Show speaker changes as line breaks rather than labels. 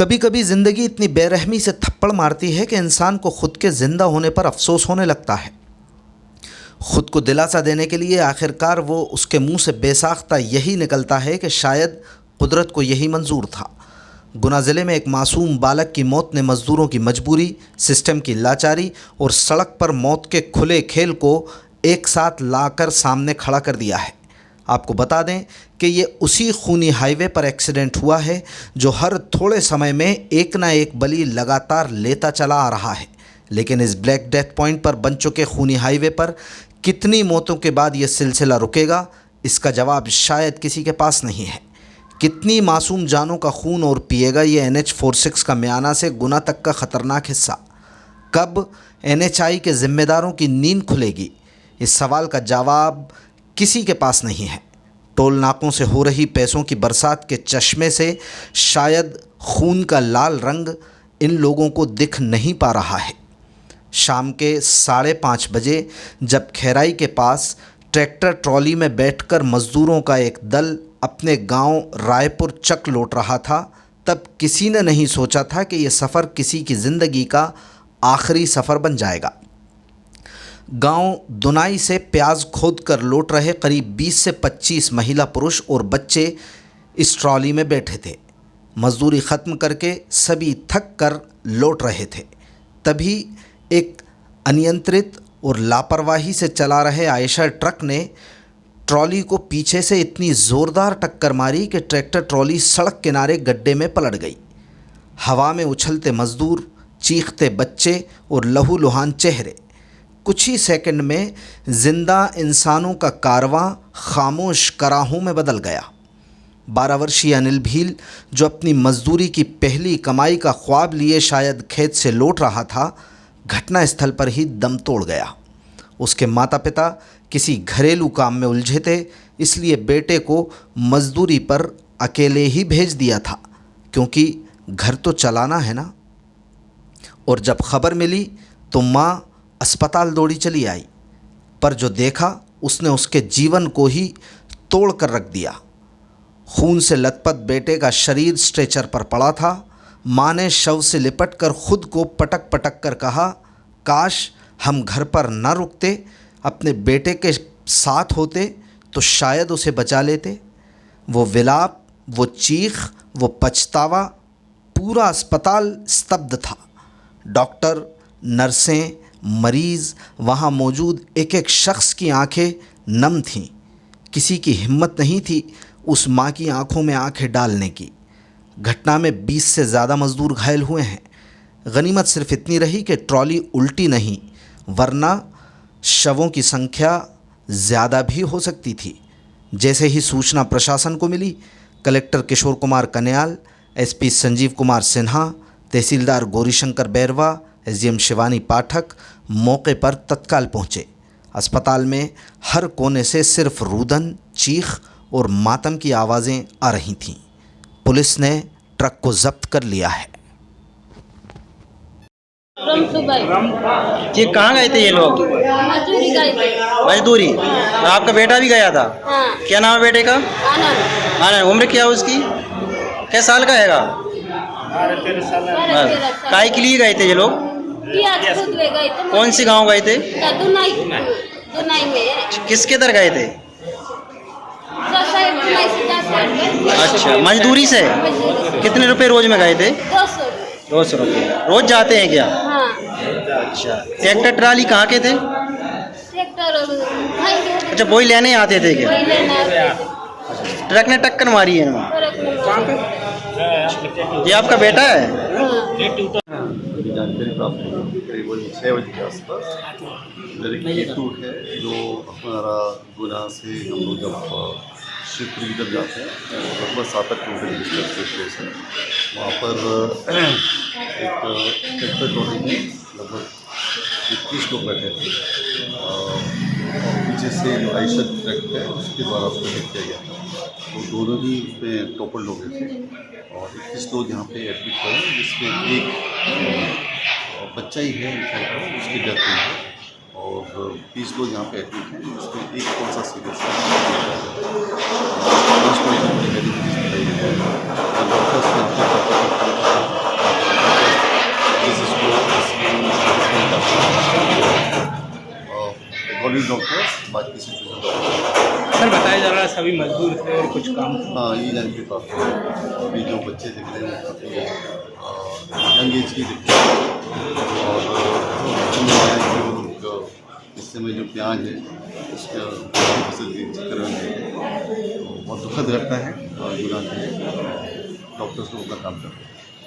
कभी कभी ज़िंदगी इतनी बेरहमी से थप्पड़ मारती है कि इंसान को खुद के ज़िंदा होने पर अफसोस होने लगता है। खुद को दिलासा देने के लिए आखिरकार वो उसके मुंह से बेसाख्ता यही निकलता है कि शायद कुदरत को यही मंजूर था। गुना ज़िले में एक मासूम बालक की मौत ने मज़दूरों की मजबूरी, सिस्टम की लाचारी और सड़क पर मौत के खुले खेल को एक साथ लाकर सामने खड़ा कर दिया है। आपको बता दें कि ये उसी खूनी हाईवे पर एक्सीडेंट हुआ है जो हर थोड़े समय में एक ना एक बलि लगातार लेता चला आ रहा है। लेकिन इस ब्लैक डेथ पॉइंट पर बन चुके खूनी हाईवे पर कितनी मौतों के बाद ये सिलसिला रुकेगा, इसका जवाब शायद किसी के पास नहीं है। कितनी मासूम जानों का खून और पिएगा ये NH-46 का म्याना से गुना तक का ख़तरनाक हिस्सा। कब NHI के ज़िम्मेदारों की नींद खुलेगी, इस सवाल का जवाब किसी के पास नहीं है। टोल नाकों से हो रही पैसों की बरसात के चश्मे से शायद खून का लाल रंग इन लोगों को दिख नहीं पा रहा है। शाम के 5:30 बजे जब खैराई के पास ट्रैक्टर ट्रॉली में बैठकर मज़दूरों का एक दल अपने गांव रायपुर चक लौट रहा था, तब किसी ने नहीं सोचा था कि यह सफ़र किसी की ज़िंदगी का आखिरी सफ़र बन जाएगा। गांव दुनाई से प्याज खोद कर लौट रहे करीब 20 से 25 महिला, पुरुष और बच्चे इस ट्रॉली में बैठे थे। मजदूरी ख़त्म करके सभी थक कर लौट रहे थे। तभी एक अनियंत्रित और लापरवाही से चला रहे आयशर ट्रक ने ट्रॉली को पीछे से इतनी ज़ोरदार टक्कर मारी कि ट्रैक्टर ट्रॉली सड़क किनारे गड्ढे में पलट गई। हवा में उछलते मज़दूर, चीखते बच्चे और लहूलुहान चेहरे। कुछ ही सेकंड में जिंदा इंसानों का कारवां खामोश कराहों में बदल गया। 12 वर्षीय अनिल भील, जो अपनी मजदूरी की पहली कमाई का ख्वाब लिए शायद खेत से लौट रहा था, घटना स्थल पर ही दम तोड़ गया। उसके माता पिता किसी घरेलू काम में उलझे थे, इसलिए बेटे को मजदूरी पर अकेले ही भेज दिया था, क्योंकि घर तो चलाना है ना। और जब खबर मिली तो माँ अस्पताल दौड़ी चली आई, पर जो देखा उसने उसके जीवन को ही तोड़ कर रख दिया। खून से लथपथ बेटे का शरीर स्ट्रेचर पर पड़ा था। माँ ने शव से लिपट कर खुद को पटक पटक कर कहा, काश हम घर पर न रुकते, अपने बेटे के साथ होते तो शायद उसे बचा लेते। वो विलाप, वो चीख, वो पछतावा, पूरा अस्पताल स्तब्ध था। डॉक्टर, नर्सें, मरीज़, वहाँ मौजूद एक एक शख्स की आंखें नम थीं। किसी की हिम्मत नहीं थी उस माँ की आंखों में आंखें डालने की। घटना में 20 से ज़्यादा मज़दूर घायल हुए हैं। गनीमत सिर्फ इतनी रही कि ट्रॉली उल्टी नहीं, वरना शवों की संख्या ज़्यादा भी हो सकती थी। जैसे ही सूचना प्रशासन को मिली, कलेक्टर किशोर कुमार कन्याल, SP संजीव कुमार सिन्हा, तहसीलदार गौरीशंकर बैरवा, SDM शिवानी पाठक मौके पर तत्काल पहुँचे। अस्पताल में हर कोने से सिर्फ रुदन, चीख और मातम की आवाज़ें आ रही थीं। पुलिस ने ट्रक को जब्त कर लिया है।
ये कहाँ गए थे ये लोग?
मजदूरी गए थे।
मजदूरी। और आपका बेटा भी गया था?
हाँ।
क्या नाम है बेटे का?
आनंद।
आनंद। उम्र क्या है उसकी? किस साल का हैगा?
13 साल।
काय के लिए गए थे ये लोग?
प्याज खोदने गए थे।
कौन से गांव गए थे?
दुनाई में।
किसके दर गए थे?
दुनाई से 10 गए।
अच्छा, मजदूरी से? कितने रुपए रोज में गए थे?
200।
200 रुपये। रोज जाते हैं क्या?
हाँ।
अच्छा, ट्रैक्टर ट्राली कहाँ के थे?
ट्रैक्टर
अच्छा, वही लेने आते थे क्या? ट्रक ने टक्कर मारी है इनमें? ये आपका बेटा है?
जानकारी प्राप्त हुई करीबन 6 बजे के आसपास। लड़की टूट है जो हमारा गुना से हम लोग जब शिवपुरी की तरफ जाते हैं, लगभग 7 किलोमीटर डिस्टेंस पे प्लेस है। वहाँ पर एक ट्रैक्टर ट्रॉली में लगभग 21 लोग बैठे थे और पीछे से जो आयशर ट्रक है उसके द्वारा उसको हिट किया गया था। वो दोनों ही उसमें टोपल लोग थे और 21 लोग यहाँ पे एडमिट हुए हैं, जिसमें एक बच्चा ही है उसकी डेथ हुई है और 20 लोग यहाँ पे एडमिट हैं, जिसमें एक कौन सा सीरियस है। कॉलेज डॉक्टर्स, बाकी सिचुएशन डॉक्टर।
सर बताया जा रहा है सभी मजदूर थे और कुछ काम
हाँ, ये जान के काफ़ी अभी जो बच्चे दिख रहे हैं काफ़ी यंग एज के दिख रहे हैं। और जो इस समय जो प्याज है उसका फसल के चक्कर में बहुत दुखद घटना है और गुनाह है। डॉक्टर्स लोग अपना काम कर रहे हैं।